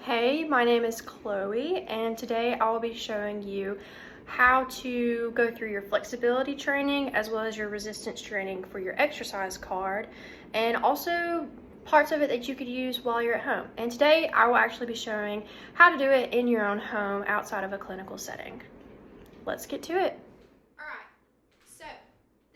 Hey, my name is Chloe, and today I will be showing you how to go through your flexibility training as well as your resistance training for your exercise card, and also parts of it that you could use while you're at home. And today I will actually be showing how to do it in your own home outside of a clinical setting. Let's get to it. All right, so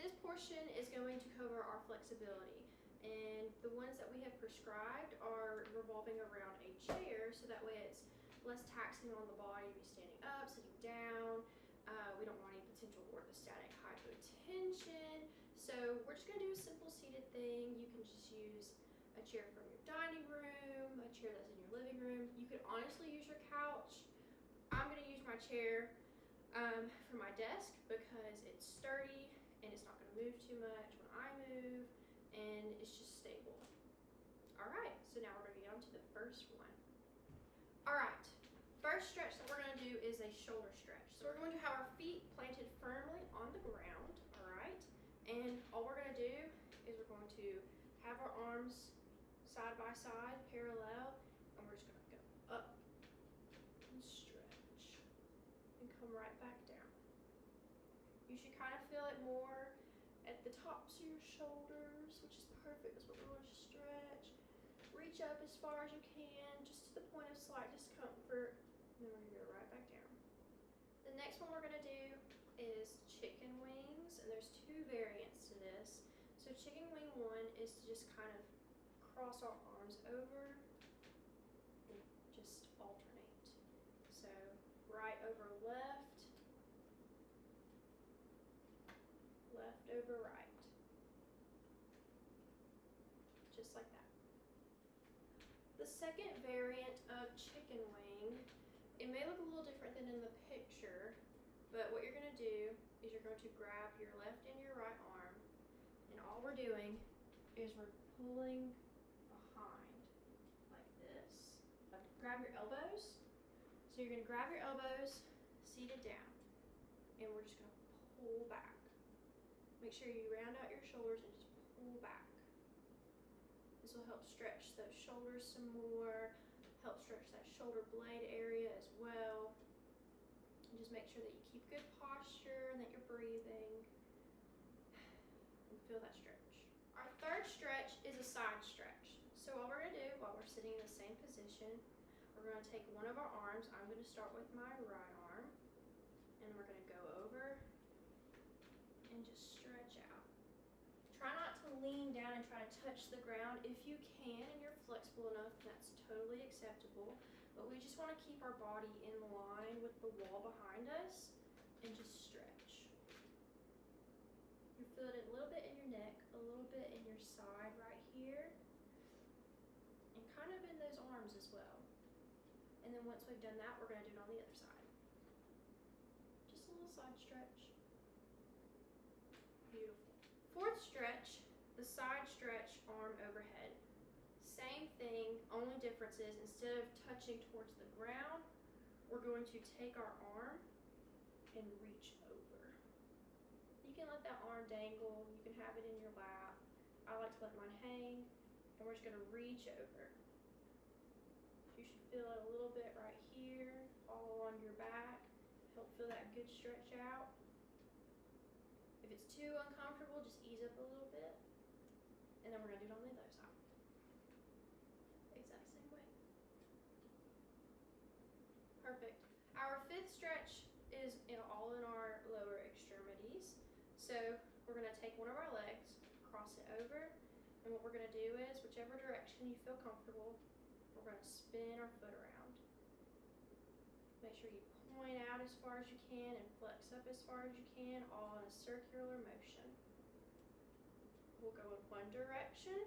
this portion is going to cover our flexibility, and the ones that we have prescribed are revolving around a chair, so that way it's less taxing on the body to be standing up, sitting down. We don't want any potential orthostatic hypotension, so we're just going to do a simple seated thing. You can just use a chair from your dining room, a chair that's in your living room. You could honestly use your couch. I'm going to use my chair for my desk because it's sturdy and it's not going to move too much when I move, and it's just stable. All right, so now we're going to get on to the first one. All right, first stretch that we're going to do is a shoulder stretch. So we're going to have our feet planted firmly on the ground, all right? And all we're going to do is we're going to have our arms side by side, parallel, and we're just going to go up and stretch and come right back down. You should kind of feel it more at the tops of your shoulders, which is perfect. That's what we want to stretch. Reach up as far as you can, just to the point of slight discomfort, and then we're going to go right back down. The next one we're going to do is chicken wings, and there's two variants to this. So chicken wing one is to just kind of cross our arms over and just alternate. So right over left, left over right, just like that. The second variant of chicken wing, it may look a little different than in the picture, but what you're going to do is you're going to grab your left and your right arm, and all we're doing is we're pulling behind like this. Grab your elbows. So you're going to grab your elbows, seated down, and we're just going to pull back. Make sure you round out your shoulders and just pull back. This will help stretch those shoulders some more, help stretch that shoulder blade area as well. And just make sure that you keep good posture and that you're breathing. And feel that stretch. Our third stretch is a side stretch. So what we're going to do while we're sitting in the same position, we're going to take one of our arms. I'm going to start with my right arm, and we're going to go over and just stretch out. Try not to lean down and try to touch the ground. If you can and you're flexible enough, that's totally acceptable. But we just want to keep our body in line with the wall behind us and just stretch. You feel it a little bit in your neck, a little bit in your side right here, and kind of in those arms as well. And then once we've done that, we're going to do it on the other side. Just a little side stretch. Beautiful. Fourth stretch, the side stretch, arm overhead. Same thing, only difference is instead of touching towards the ground, we're going to take our arm and reach over. You can let that arm dangle, you can have it in your lap. I like to let mine hang, and we're just going to reach over. You should feel it a little bit right here, all along your back. Help feel that good stretch out. If it's too uncomfortable, just ease up a little bit. And then we're going to do it on the other side. Exact same way. Perfect. Our fifth stretch is all in our lower extremities. So we're going to take one of our legs, cross it over, and what we're going to do is, whichever direction you feel comfortable, we're going to spin our foot around. Make sure you point out as far as you can and flex up as far as you can, all in a circular motion. We'll go in one direction.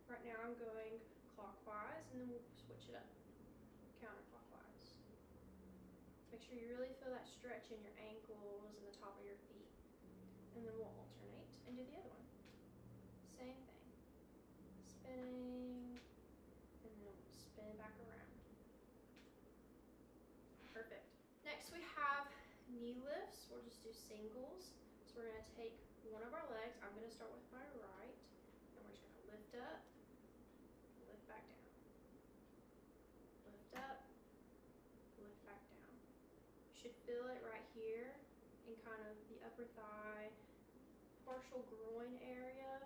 Right now I'm going clockwise, and then we'll switch it up, counterclockwise. Make sure you really feel that stretch in your ankles and the top of your feet. And then we'll alternate and do the other one. Same thing. Spinning, and then we'll spin back around. Perfect. Next we have knee lifts. We'll just do singles. So we're going to take one of our legs. I'm going to start with my right, and we're just going to lift up, lift back down. Lift up, should feel it right here in kind of the upper thigh, partial groin area.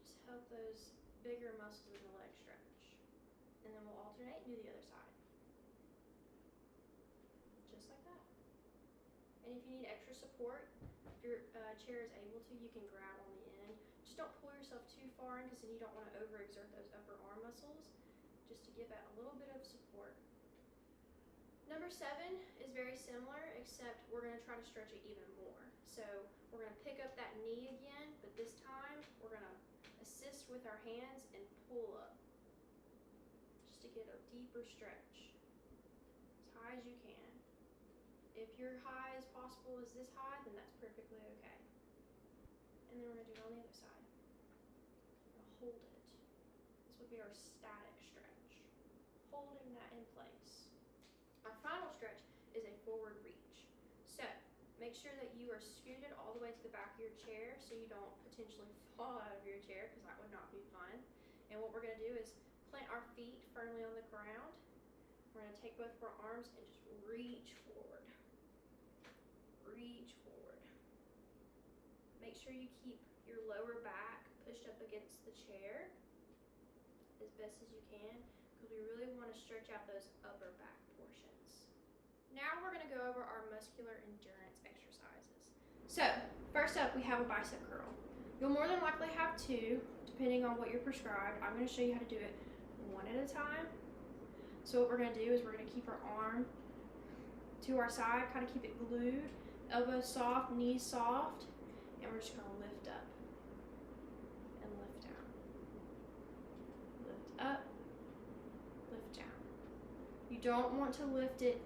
Just help those bigger muscles in the leg stretch. And then we'll alternate and do the other side. Just like that. And if you need extra support, if your chair is able to, you can grab on the end. Just don't pull yourself too far in, because then you don't want to overexert those upper arm muscles, just to give that a little bit of support. Number 7 is very similar, except we're going to try to stretch it even more. So we're going to pick up that knee again, but this time we're going to assist with our hands and pull up, just to get a deeper stretch, as high as you can. If your high as possible is this high, then that's perfectly okay. And then we're going to do it on the other side. We're going to hold it. This would be our static stretch, holding that in place. Our final stretch is a forward reach. So make sure that you are scooted all the way to the back of your chair so you don't potentially fall out of your chair, because that would not be fun. And what we're going to do is plant our feet firmly on the ground. We're going to take both of our arms and just reach forward. Reach forward. Make sure you keep your lower back pushed up against the chair as best as you can, because we really want to stretch out those upper back portions. Now we're going to go over our muscular endurance exercises. So first up, we have a bicep curl. You'll more than likely have 2, depending on what you're prescribed. I'm going to show you how to do it one at a time. So what we're going to do is we're going to keep our arm to our side, kind of keep it glued, elbows soft, knees soft, and we're just going to lift up and lift down. Lift up, lift down. You don't want to lift it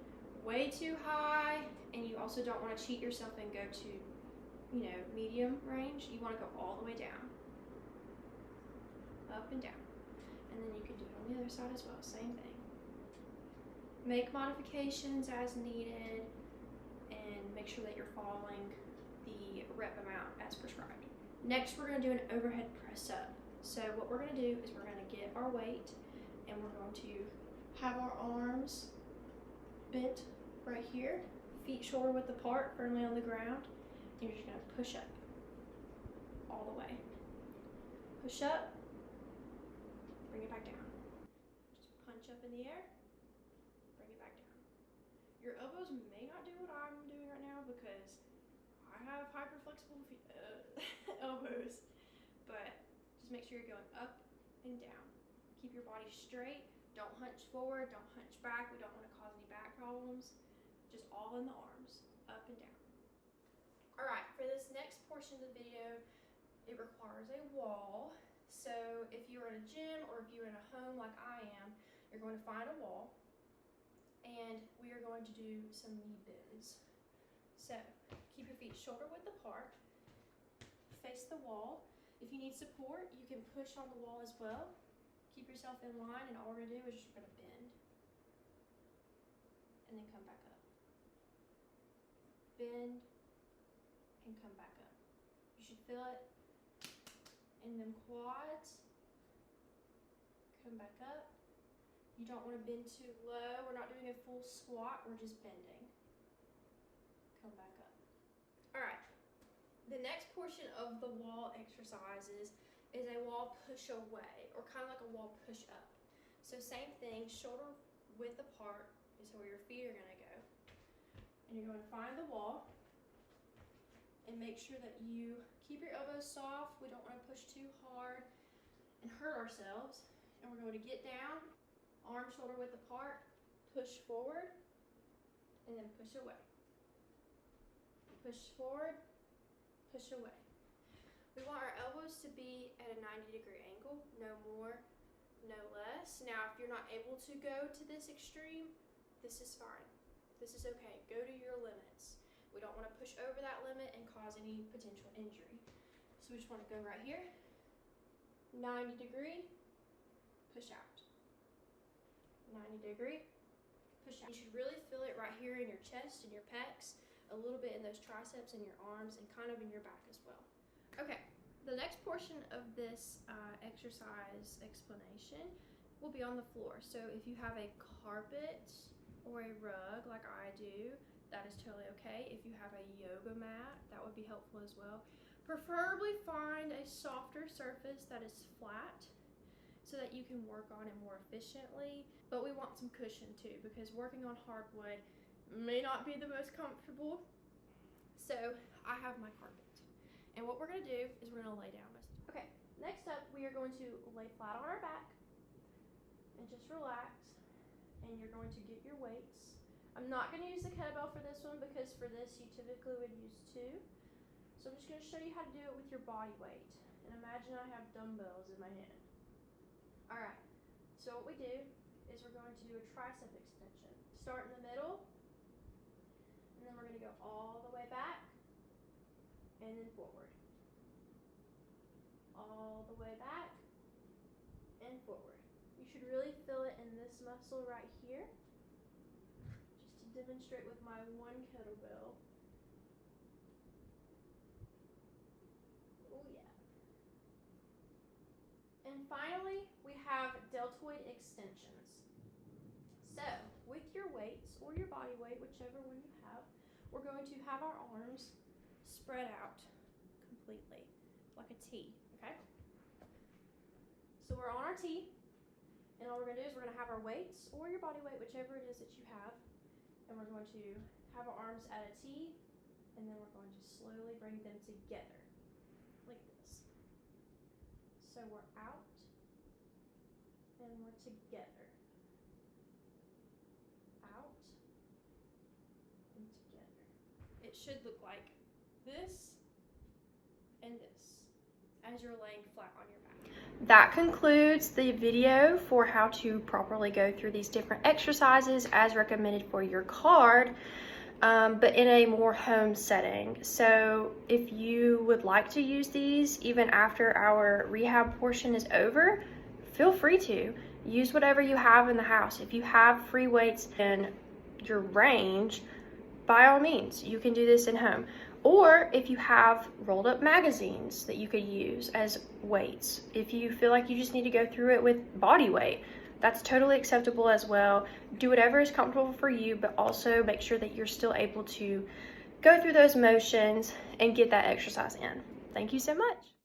way too high, and you also don't want to cheat yourself and go to, medium range. You want to go all the way down, up and down. And then you can do it on the other side as well, same thing. Make modifications as needed, and make sure that you're following the rep amount as prescribed. Next, we're going to do an overhead press up. So what we're going to do is we're going to get our weight, and we're going to have our arms bent right here, feet shoulder width apart, firmly on the ground, and you're just going to push up all the way. Push up, bring it back down. Just punch up in the air, bring it back down. Your elbows may not do what I'm doing right now, because I have hyper flexible elbows, but just make sure you're going up and down. Keep your body straight. Don't hunch forward, don't hunch back. We don't want to cause any back problems. Just all in the arms, up and down. All right, for this next portion of the video, it requires a wall. So if you're in a gym or if you're in a home like I am, you're going to find a wall, and we are going to do some knee bends. So keep your feet shoulder width apart, face the wall. If you need support, you can push on the wall as well. Keep yourself in line, and all we're gonna do is just gonna bend and then come back up. Bend and come back up. You should feel it in them quads. Come back up. You don't want to bend too low. We're not doing a full squat, we're just bending. Come back up. All right, the next portion of the wall exercises is a wall push away, or kind of like a wall push up. So same thing, shoulder width apart is where your feet are gonna go. And you're going to find the wall and make sure that you keep your elbows soft. We don't want to push too hard and hurt ourselves. And we're going to get down, arms shoulder width apart, push forward, and then push away. Push forward, push away. We want our elbows to be at a 90-degree angle, no more, no less. Now, if you're not able to go to this extreme, this is fine. This is okay. Go to your limits. We don't want to push over that limit and cause any potential injury. So we just want to go right here, 90-degree, push out. 90-degree, push out. You should really feel it right here in your chest and your pecs, a little bit in those triceps and your arms, and kind of in your back as well. Okay, the next portion of this exercise explanation will be on the floor. So if you have a carpet or a rug like I do, that is totally okay. If you have a yoga mat, that would be helpful as well. Preferably find a softer surface that is flat so that you can work on it more efficiently. But we want some cushion too, because working on hardwood may not be the most comfortable. So I have my carpet. And what we're gonna do is we're gonna lay down. Okay, next up we are going to lay flat on our back and just relax. And you're going to get your weights. I'm not gonna use the kettlebell for this one because for this you typically would use 2. So I'm just gonna show you how to do it with your body weight. And imagine I have dumbbells in my hand. All right, so what we do is we're going to do a tricep extension. Start in the middle, and then we're gonna go all the way back, and then forward. All the way back, and forward. You should really feel it in this muscle right here. Just to demonstrate with my one kettlebell. Oh yeah. And finally, we have deltoid extensions. So, with your weights or your body weight, whichever one you have, we're going to have our arms spread out completely, like a T, okay? So we're on our T, and all we're gonna do is we're gonna have our weights or your body weight, whichever it is that you have, and we're going to have our arms at a T, and then we're going to slowly bring them together, like this. So we're out, and we're together. Out, and together. It should look like this and this as you're laying flat on your back. That concludes the video for how to properly go through these different exercises as recommended for your card. But in a more home setting. So if you would like to use these even after our rehab portion is over, feel free to. Use whatever you have in the house. If you have free weights in your range, by all means, you can do this in home. Or if you have rolled up magazines that you could use as weights. If you feel like you just need to go through it with body weight, that's totally acceptable as well. Do whatever is comfortable for you, but also make sure that you're still able to go through those motions and get that exercise in. Thank you so much.